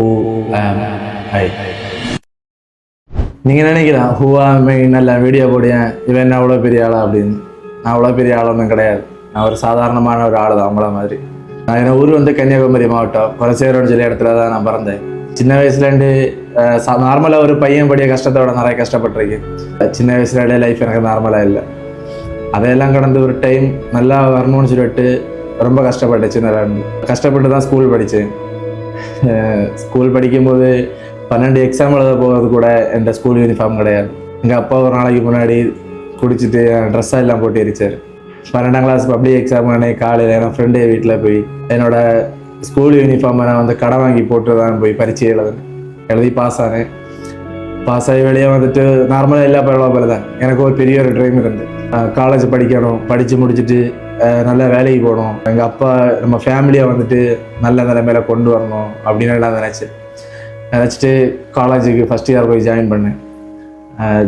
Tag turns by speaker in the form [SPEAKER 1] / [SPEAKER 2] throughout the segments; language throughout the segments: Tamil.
[SPEAKER 1] who am I? நீங்கள் நினைக்கலாம் ஹூ ஆம் ஐ நல்ல வீடியோ போடுவேன் இவன் என்ன அவ்வளோ பெரிய ஆளா அப்படின்னு. நான் அவ்வளோ பெரிய ஆளொன்றும் கிடையாது. நான் ஒரு சாதாரணமான ஒரு ஆள் தான் அவங்கள மாதிரி. நான் என் ஊர் வந்து கன்னியாகுமரி மாவட்டம் குலசேகரம்னு சொல்லி இடத்துல தான் நான் பிறந்தேன். சின்ன வயசுலேருந்து நார்மலாக ஒரு பையன் படிய கஷ்டத்தோட நிறைய கஷ்டப்பட்டிருக்கேன். சின்ன வயசுலேயே லைஃப் எனக்கு நார்மலாக இல்லை. அதையெல்லாம் கடந்து ஒரு டைம் நல்லா வரணும்னு சொல்லிட்டு ரொம்ப கஷ்டப்பட்டேன். சின்ன கஷ்டப்பட்டு தான் ஸ்கூல் படித்தேன். ஸ்கூல் படிக்கும்போது 12 எக்ஸாம் எழுத போகிறது கூட என் ஸ்கூல் யூனிஃபார்ம் கிடையாது. எங்கள் அப்பா ஒரு நாளைக்கு முன்னாடி குடிச்சிட்டு ட்ரெஸ்ஸாக எல்லாம் போட்டு எரிச்சார். 12ஆம் கிளாஸ் பப்ளிக் எக்ஸாம் காலையில் என் ஃப்ரெண்டு வீட்டில் போய் என்னோட ஸ்கூல் யூனிஃபார்மை நான் வந்து கடை வாங்கி போட்டு தான் போய் பரீட்சை எழுதி பாஸ் ஆனேன். பாஸ் ஆகி வெளியே வந்துட்டு நார்மலாக எல்லா பரவாயில்ல தான். எனக்கு ஒரு பெரிய ஒரு ட்ரீம் இருந்து காலேஜ் படிக்கணும், படித்து முடிச்சுட்டு நல்ல வேலைக்கு போகணும், எங்கள் அப்பா நம்ம ஃபேமிலியை வந்துட்டு நல்ல நிலைமையில கொண்டு வரணும் அப்படின்னு எல்லாம் நினச்சிட்டு காலேஜுக்கு ஃபஸ்ட் இயர் போய் ஜாயின் பண்ணேன்.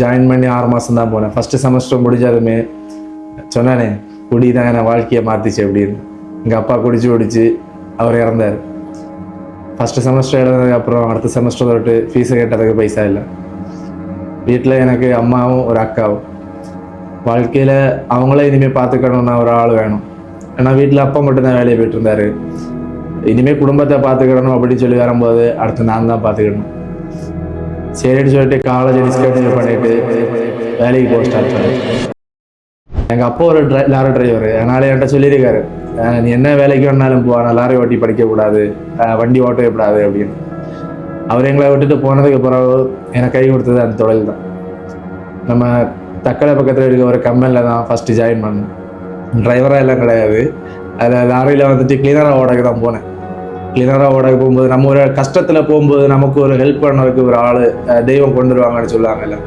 [SPEAKER 1] ஜாயின் பண்ணி 6 மாதம் தான் போனேன். ஃபஸ்ட்டு செமஸ்டர் முடிஞ்சதுமே சொன்னானே குடி தான் என் வாழ்க்கையை மாற்றிச்சு அப்படின்னு. எங்கள் அப்பா குடிச்சு அவர் இறந்தார். ஃபஸ்ட்டு செமஸ்டர் எழுதுனதுக்கப்புறம் அடுத்த செமஸ்டர் தொட்டு ஃபீஸை கேட்டதுக்கு பைசா இல்லை. வீட்டில் எனக்கு அம்மாவும் ஒரு அக்காவும். வாழ்க்கையில் அவங்கள இனிமேல் பார்த்துக்கணும்னா ஒரு ஆள் வேணும். ஏன்னா வீட்டில் அப்பா மட்டும்தான் வேலையை போயிட்டு இருந்தார். இனிமேல் குடும்பத்தை பார்த்துக்கிடணும் அப்படின்னு சொல்லி வரும்போது அடுத்து நான் தான் பார்த்துக்கணும். சரின்னு சொல்லிட்டு காலேஜ் டிஸ்கண்டினியூ பண்ணிட்டு வேலைக்கு போக ஸ்டார்ட் பண்ணேன். எங்கள் அப்பா ஒரு லாரி டிரைவர். அதனால என்கிட்ட சொல்லியிருக்காரு, நீ என்ன வேலைக்கு வேணாலும் போ, நான் லாரி ஓட்டி படிக்கக்கூடாது, வண்டி ஓட்டவே கூடாது அப்படின்னு. அவர் எங்களை விட்டுட்டு போனதுக்கு பிறகு எனக்கு கை கொடுத்தது அந்த தொழில் தான். நம்ம தக்கலை பக்கத்தில் இருக்க ஒரு கம்பெனியில் தான் ஃபஸ்ட்டு ஜாயின் பண்ணேன். டிரைவராக எல்லாம் கிடையாது. அதில் லாரியில் வந்துட்டு கிளீனராக ஓடக்கு தான் போனேன். கிளீனராக ஓடக்கு போகும்போது நம்ம ஒரு கஷ்டத்தில் போகும்போது நமக்கு ஒரு ஹெல்ப் பண்ணதுக்கு ஒரு ஆள் தெய்வம் கொண்டுருவாங்கன்னு சொல்லுவாங்கல்ல,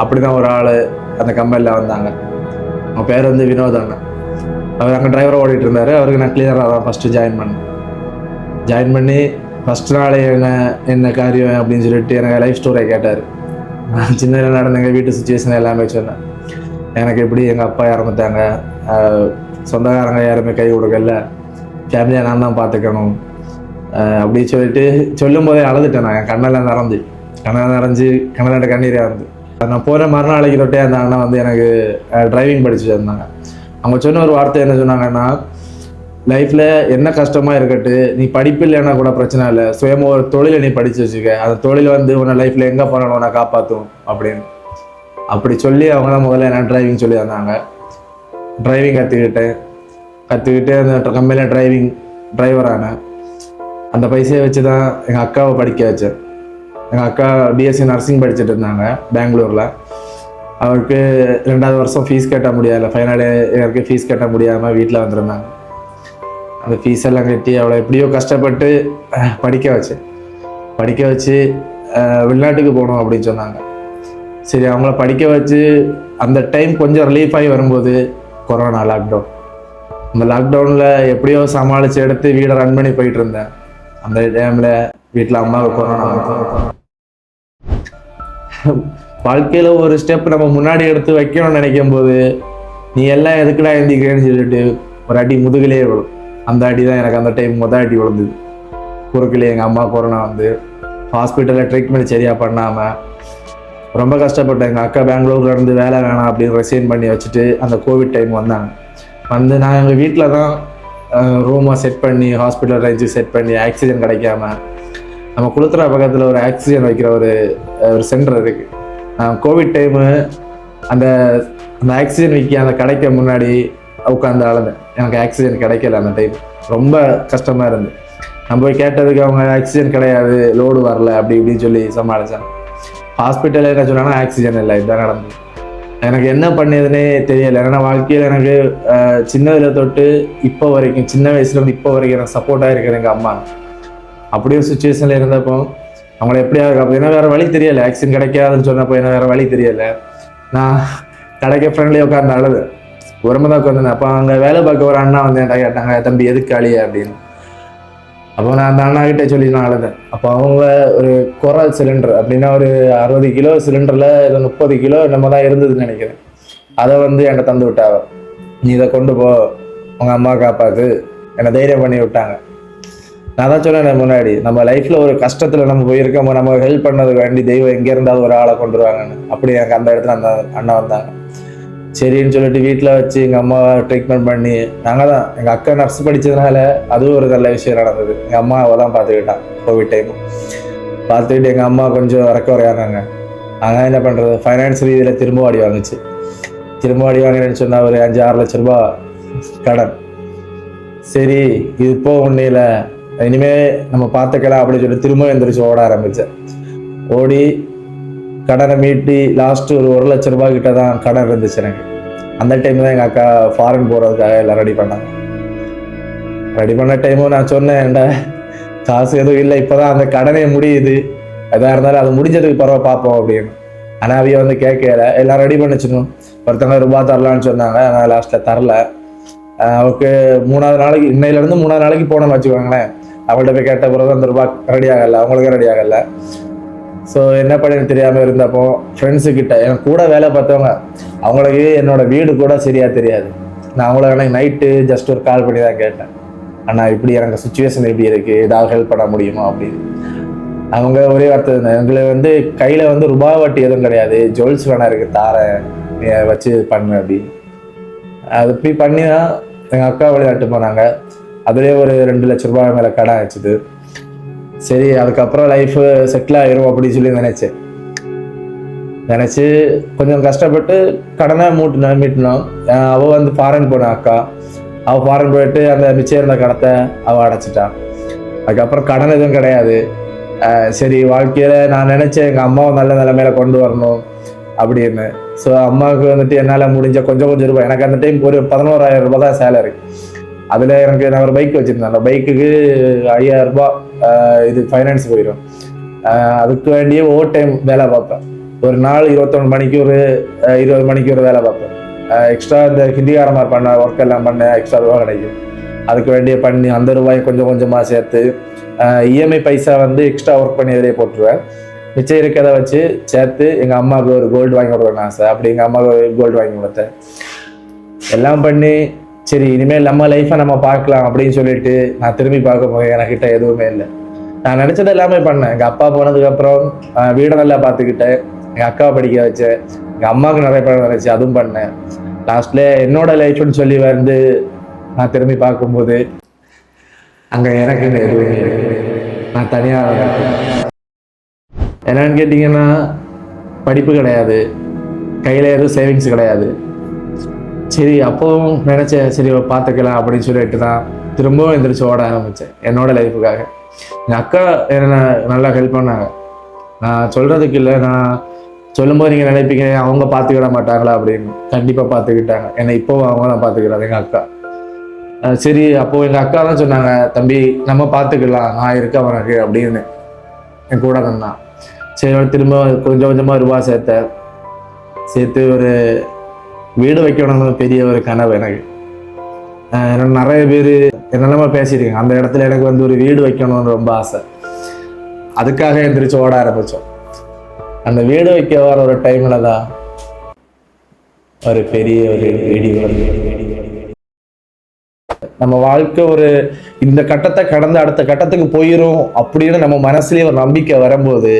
[SPEAKER 1] அப்படி தான் ஒரு ஆள் அந்த கம்பெனியில் வந்தாங்க. அவங்க பேர் வந்து வினோத் அண்ணன். அவர் அங்கே டிரைவராக ஓடிட்டு இருந்தார். அவருக்கு நான் கிளீனராக தான் ஃபஸ்ட்டு ஜாயின் பண்ணேன். ஜாயின் பண்ணி ஃபஸ்ட் நாளே என்ன காரியம் அப்படின்னு சொல்லிட்டு எனக்கு லைஃப் ஸ்டோரியை கேட்டார். நான் சின்னதில் நடந்த எங்கள் வீட்டு சுச்சுவேஷன் எல்லாமே சொன்னேன். எனக்கு எப்படி எங்கள் அப்பா இறந்துட்டாங்க, சொந்தக்காரங்க யாருமே கை கொடுக்கல, ஃபேமிலியாக நான் தான் பார்த்துக்கணும் அப்படின்னு சொல்லிட்டு சொல்லும் போதே அழுதுட்டேன். நான் என் கண்ணெல்லாம் நிறைஞ்சு கண்ணில் கண்ணீராக இருந்து. நான் போகிற மறுநாளைக்கு தொட்டே அந்த அண்ணா வந்து எனக்கு டிரைவிங் படிச்சு இருந்தாங்க. அவங்க சொன்ன ஒரு வார்த்தை என்ன சொன்னாங்கன்னா, லைஃப்பில் என்ன கஷ்டமாக இருக்கட்டு, நீ படிப்பு இல்லைன்னா கூட பிரச்சனை இல்லை, சுயமாக ஒரு தொழிலை நீ படித்து வச்சுக்க, அந்த தொழில் வந்து உன்னை லைஃப்பில் எங்கே போனாலும் உன்னை காப்பாற்றும் அப்படின்னு. அப்படி சொல்லி அவங்க தான் முதல்ல என்ன டிரைவிங் சொல்லி தந்தாங்க. டிரைவிங் கற்றுக்கிட்டு அந்த கம்பெனியில் டிரைவர் ஆனேன். அந்த பைசையை வச்சு தான் எங்கள் அக்காவை படிக்க வச்சேன். எங்கள் அக்கா பிஎஸ்சி நர்சிங் படிச்சுட்டு இருந்தாங்க பெங்களூரில். அவருக்கு 2வது வருஷம் ஃபீஸ் கட்ட முடியாது, ஃபைனல் இயருக்கு ஃபீஸ் கட்ட முடியாமல் வீட்டில் வந்திருந்தாங்க. அந்த ஃபீஸ் எல்லாம் கட்டி அவளை எப்படியோ கஷ்டப்பட்டு படிக்க வச்சு வெளிநாட்டுக்கு போகணும் அப்படின்னு சொன்னாங்க. சரி, அவங்கள படிக்க வச்சு அந்த டைம் கொஞ்சம் ரிலீஃப் ஆகி வரும்போது கொரோனா லாக்டவுன். அந்த லாக்டவுனில் எப்படியோ சமாளித்து எடுத்து வீடை ரன் பண்ணி போயிட்டு இருந்தேன். அந்த டைமில் வீட்டில் அம்மாவுக்கு கொரோனா வந்து வாழ்க்கையில் ஒரு ஸ்டெப் நம்ம முன்னாடி எடுத்து வைக்கணும்னு நினைக்கும் போது நீ எல்லாம் எதுக்குடா எழுந்திக்கிறேன்னு சொல்லிட்டு ஒரு அடி முதுகிலே விழும். அந்த அடி தான் எனக்கு அந்த டைம் அடி விழுந்தது. குறுக்கிலே எங்கள் அம்மா கொரோனா வந்து ஹாஸ்பிட்டலில் ட்ரீட்மெண்ட் சரியாக பண்ணாமல் ரொம்ப கஷ்டப்பட்டேன். எங்கள் அக்கா பெங்களூரில் இருந்து வேலை வேணாம் அப்படின்னு ரிசைன் பண்ணி வச்சுட்டு அந்த கோவிட் டைம் வந்தாங்க. வந்து நான் எங்கள் வீட்டில் தான் ரூமை செட் பண்ணி ஹாஸ்பிட்டல் ரேஞ்சு செட் பண்ணி ஆக்சிஜன் கிடைக்காம, நம்ம குளுத்துறா பக்கத்தில் ஒரு ஆக்சிஜன் வைக்கிற ஒரு சென்டர் இருக்குது. கோவிட் டைமு அந்த ஆக்சிஜன் வைக்க அந்த கடைக்கு முன்னாடி உட்காந்து அழுந்தேன். எனக்கு ஆக்சிஜன் கிடைக்கல. அந்த டைம் ரொம்ப கஷ்டமாக இருந்து நம்ம போய் கேட்டதுக்கு அவங்க ஆக்சிஜன் கிடையாது, லோடு வரல அப்படி இப்படின்னு சொல்லி சமாளித்தாங்க. ஹாஸ்பிட்டலில் என்ன சொன்னாங்கன்னா ஆக்சிஜன் இல்லை. இதுதான் நடந்தது. எனக்கு என்ன பண்ணதுன்னே தெரியலை. ஏன்னா வாழ்க்கையில் எனக்கு சின்னதில் தொட்டு இப்போ வரைக்கும், சின்ன வயசுலேருந்து இப்போ வரைக்கும் எனக்கு சப்போர்ட்டாக இருக்கிற எங்கள் அம்மா. அப்படியே சுச்சுவேஷனில் இருந்தப்போ அவங்கள எப்படியா இருக்கு அப்படின்னா வேறு வழி தெரியலை. ஆக்சிஜன் கிடைக்காதுன்னு சொன்னப்போ என்ன வேறு வழி தெரியலை. நான் கடைக்க ஃப்ரெண்ட்லேயே உட்காந்து அழுது உரமாக தான் உட்காந்துருந்தேன். அப்போ அங்கே வேலை பார்க்க ஒரு அண்ணா வந்து என்கிட்ட கேட்டாங்க, தம்பி எதுக்கு அழிய அப்படின்னு. அப்போ நான் அந்த அண்ணா கிட்டே சொல்லி நான் அழுதேன். அப்போ அவங்க ஒரு குரல் சிலிண்டர் அப்படின்னா ஒரு 60 கிலோ சிலிண்டரில் 30 கிலோ நம்ம தான் இருந்ததுன்னு நினைக்கிறேன். அதை வந்து என்கிட்ட தந்து விட்டாங்க. நீ இதை கொண்டு போ, உங்கள் அம்மா காப்பாத்து, என்னை தைரியம் பண்ணி விட்டாங்க. நான் தான் சொன்னேன் முன்னாடி, நம்ம லைஃப்ல ஒரு கஷ்டத்துல நம்ம போயிருக்கோம், நம்ம ஹெல்ப் பண்ணதுக்கு வேண்டி தெய்வம் எங்க இருந்தாலும் ஒரு ஆளை கொண்டு வருவாங்கன்னு. அப்படி எனக்கு அந்த இடத்துல அந்த அண்ணா வந்தாங்க. சரின்னு சொல்லிட்டு வீட்டில் வச்சு எங்கள் அம்மாவை ட்ரீட்மெண்ட் பண்ணி, நாங்கள் தான் எங்கள் அக்கா நர்ஸ் படித்ததுனால அதுவும் ஒரு நல்ல விஷயம் நடந்தது. எங்கள் அம்மா அவள் தான் பார்த்துக்கிட்டான் கோவிட் டைம். பார்த்துக்கிட்டு எங்கள் அம்மா கொஞ்சம் ரெக்கவரி ஆனாங்க. ஆனால் என்ன பண்ணுறது, ஃபைனான்ஸ் ரீதியில் திரும்ப அடி வாங்குச்சு. திரும்ப அடி வாங்கினேன்னு சொன்னால் ஒரு 5-6 லட்ச ரூபா கடன். சரி இது இப்போ ஒன்றும் இல்லை, இனிமேல் நம்ம பார்த்துக்கலாம் அப்படின்னு சொல்லி திரும்ப எந்திரிச்சு ஓட ஆரம்பித்தேன். ஓடி கடனை மீட்டி லாஸ்ட்டு ஒரு 1 லட்ச ரூபாய் கிட்ட தான் கடன் இருந்துச்சு எனக்கு. அந்த டைம் தான் எங்கள் அக்கா ஃபாரின் போகிறதுக்காக எல்லாம் ரெடி பண்ணாங்க. ரெடி பண்ண டைமும் நான் சொன்னேன், ஏன்டா காசு எதுவும் இல்லை, இப்போ தான் அந்த கடனே முடியுது, எதாக இருந்தாலும் அது முடிஞ்சதுக்கு பரவாயில்ல பார்ப்போம் அப்படின்னு. ஆனால் அவைய வந்து கேட்கல, எல்லாம் ரெடி பண்ணிச்சிடணும். ஒருத்தவங்க ரூபா தரலான்னு சொன்னாங்க, ஆனால் லாஸ்ட்டில் தரல. அவருக்கு 3வது நாளைக்கு, இன்னையிலேருந்து 3வது நாளைக்கு போனோம்னு வச்சுக்கோங்களேன். அவங்கள்ட்ட போய் கேட்ட பிறகு அந்த ரூபா ரெடி ஆகலை, அவங்களுக்கும் ரெடி ஆகலை. ஸோ என்ன பண்ணு தெரியாமல் இருந்தப்போ ஃப்ரெண்ட்ஸுக்கிட்ட, எனக்கு கூட வேலை பார்த்தவங்க, அவங்களுக்கு என்னோட வீடு கூட சரியாக தெரியாது. நான் அவங்கள எனக்கு நைட்டு ஜஸ்ட் ஒரு கால் பண்ணி தான் கேட்டேன், அண்ணா இப்படி எனக்கு சுச்சுவேஷன் எப்படி இருக்குது, ஏதாவது ஹெல்ப் பண்ண முடியுமா அப்படின்னு. அவங்க ஒரே வார்த்தை, எங்களுக்கு வந்து கையில் வந்து ரூபா வட்டி எதுவும் கிடையாது, ஜுவல்ஸ் வேணா இருக்குது தாரேன், வச்சு பண்ணு அப்படின்னு. அது இப்படி பண்ணி தான் எங்கள் அக்கா விளையாட்டு போனாங்க. அதுலேயே ஒரு 2 லட்ச ரூபாய் மேலே கடன் ஆச்சுது. சரி அதுக்கப்புறம் லைஃபு செட்டில் ஆகிரும் அப்படின்னு சொல்லி நினச்சி கொஞ்சம் கஷ்டப்பட்டு கடனை மீட்டினோம். அவள் வந்து ஃபாரின் போனான் அக்கா. அவள் ஃபாரின் போயிட்டு அந்த மிச்சம் இருந்த கடத்தை அவள் அடைச்சிட்டான். அதுக்கப்புறம் கடன் எதுவும் கிடையாது. சரி வாழ்க்கையில் நான் நினச்சேன் எங்கள் அம்மாவை நல்ல நிலைமையில கொண்டு வரணும் அப்படின்னு. ஸோ அம்மாவுக்கு வந்துட்டு என்னால் முடிஞ்ச கொஞ்சம் ரூபாய், எனக்கு அந்த டைம் ஒரு 11,000 ரூபாய் தான் சேலரி. அதில் எனக்கு நான் ஒரு பைக் வச்சுருந்தேன், அந்த பைக்குக்கு 5,000 ரூபாய் இது ஃபைனான்ஸ் போயிடும். அதுக்கு வேண்டிய ஓவர் டைம் வேலை பார்ப்பேன். ஒரு நாள் 21 மணிக்கு ஒரு 20 மணிக்கு ஒரு வேலை பார்ப்பேன். எக்ஸ்ட்ரா இந்த ஹிந்திகாரமாக பண்ண ஒர்க் எல்லாம் பண்ண எக்ஸ்ட்ரா ரூபா கிடைக்கும். அதுக்கு வேண்டிய பண்ணி அந்த ரூபாயை கொஞ்சம் கொஞ்சமாக சேர்த்து இஎம்ஐ பைசா வந்து எக்ஸ்ட்ரா ஒர்க் பண்ணி இதிலே போட்டுருவேன். மிச்சம் இருக்கிறத வச்சு சேர்த்து எங்கள் அம்மாவுக்கு ஒரு கோல்டு வாங்கி கொடுக்கணும் ஆசை. அப்படி எங்கள் அம்மாவுக்கு ஒரு கோல்டு வாங்கி கொடுத்தேன். எல்லாம் பண்ணி சரி இனிமேல் நம்ம லைஃப்பை நம்ம பார்க்கலாம் அப்படின்னு சொல்லிட்டு நான் திரும்பி பார்க்கும்போது எனக்கிட்ட எதுவுமே இல்லை. நான் நினச்சது எல்லாமே பண்ணேன். எங்கள் அப்பா போனதுக்கப்புறம் வீடை நல்லா பார்த்துக்கிட்டேன், எங்கள் அக்காவை படிக்க வச்சேன், எங்கள் அம்மாவுக்கு நிறைய பணம் நினச்சி அதுவும் பண்ணேன். லாஸ்ட்டில் என்னோட லைஃப்னு சொல்லி வந்து நான் திரும்பி பார்க்கும்போது அங்கே எனக்குன்னு எதுவுமே இல்லை. நான் தனியாக என்னன்னு கேட்டிங்கன்னா, படிப்பு கிடையாது, கையில் எதுவும் சேவிங்ஸ் கிடையாது. சரி அப்போவும் நினச்சேன் சரி பார்த்துக்கலாம் அப்படின்னு சொல்லிட்டு தான் திரும்பவும் எந்திரிச்சு ஓட ஆரம்பித்தேன் என்னோடய லைஃபுக்காக. எங்கள் அக்கா என்ன நல்லா ஹெல்ப் பண்ணாங்க. நான் சொல்கிறதுக்கு இல்லை, நான் சொல்லும்போது நீங்கள் நினைப்பீங்க அவங்க பார்த்துக்கிட மாட்டாங்களா அப்படின்னு. கண்டிப்பாக பார்த்துக்கிட்டாங்க. என்னை இப்போவும் அவங்க தான் பார்த்துக்கிறாங்க எங்கள் அக்கா. சரி அப்போது எங்கள் அக்கா தான் சொன்னாங்க, தம்பி நம்ம பார்த்துக்கலாம், நான் இருக்கேன் உனக்கு அப்படின்னு என் கூட தான். சரி திரும்ப கொஞ்சம் கொஞ்சமாக ரூபா சேர்த்து ஒரு வீடு வைக்கணும்னு பெரிய ஒரு கனவு எனக்கு. நிறைய பேர் என்னெல்லாம பேசியிருக்கேன். அந்த இடத்துல எனக்கு வந்து ஒரு வீடு வைக்கணும்னு ரொம்ப ஆசை. அதுக்காக எந்திரிச்சு ஓட ஆரம்பித்தோம். அந்த வீடு வைக்க வர ஒரு டைம்ல தான் ஒரு பெரிய ஒரு இடி வருது. நம்ம வாழ்க்கை ஒரு இந்த கட்டத்தை கடந்து அடுத்த கட்டத்துக்கு போயிடும் அப்படின்னு நம்ம மனசுலயே ஒரு நம்பிக்கை வரும்போது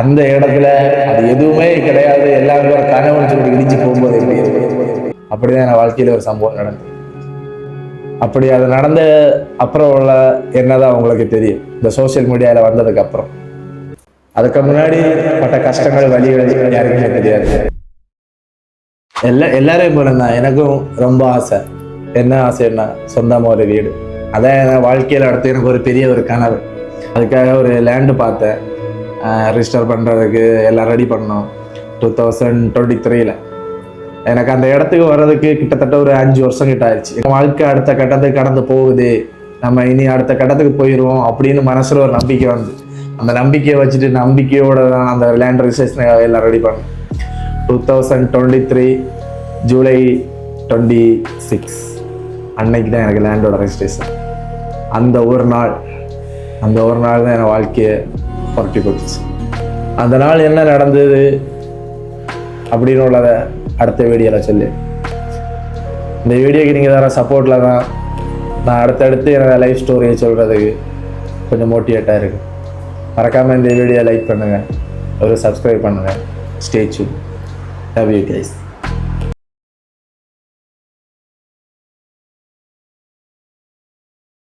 [SPEAKER 1] அந்த இடத்துல அது எதுவுமே கிடையாது, எல்லாருமே ஒரு கனவுன்னு சொல்லி இடிச்சு போகும்போது எப்படி இருக்கு. அப்படிதான் என் வாழ்க்கையில ஒரு சம்பவம் நடந்தது. அப்படி அது நடந்த அப்புறம் உள்ள என்னதான் உங்களுக்கு தெரியும் இந்த சோசியல் மீடியால வந்ததுக்கு அப்புறம். அதுக்கு முன்னாடி பட்ட கஷ்டங்கள் வலிகள் யாருக்குமே தெரியாது. எல்லாரையும் போலதான் எனக்கும் ரொம்ப ஆசை. என்ன ஆசைன்னா சொந்தமா ஒரு வீடு. அதான் என் வாழ்க்கையில அடுத்து எனக்கு ஒரு பெரிய ஒரு கனவு. அதுக்காக ஒரு லேண்டு பார்த்தேன், ரிஜிஸ்டர் பண்ணுறதுக்கு எல்லாம் ரெடி பண்ணோம். 2023 எனக்கு அந்த இடத்துக்கு வர்றதுக்கு கிட்டத்தட்ட ஒரு 5 வருஷம் கிட்ட ஆயிடுச்சு. வாழ்க்கை அடுத்த கட்டத்துக்கு கடந்து போகுது, நம்ம இனி அடுத்த கட்டத்துக்கு போயிடுவோம் அப்படின்னு மனசுல ஒரு நம்பிக்கை வந்து அந்த நம்பிக்கையை வச்சுட்டு நம்பிக்கையோட தான் அந்த லேண்ட் ரிஜிஸ்ட்ரேஷன் எல்லாம் ரெடி பண்ணோம். 2023 ஜூலை 26 அன்னைக்கு தான் எனக்கு லேண்டோட ரெஜிஸ்ட்ரேஷன். அந்த ஒரு நாள் தான் என் வாழ்க்கையை புரட்டி போட்டுச்சு. அந்த நாள் என்ன நடந்தது அப்படின்னு உள்ளதை அடுத்த வீடியோவில் சொல்லு. இந்த வீடியோக்கு நீங்கள் தர சப்போர்ட்டில் தான் நான் அடுத்தடுத்து என்னோட லைஃப் ஸ்டோரியை சொல்கிறதுக்கு கொஞ்சம் மோட்டிவேட்டாக இருக்குது. மறக்காமல் இந்த வீடியோ லைக் பண்ணுங்கள், ஒரு சப்ஸ்கிரைப் பண்ணுங்கள். Stay tune. Love you guys.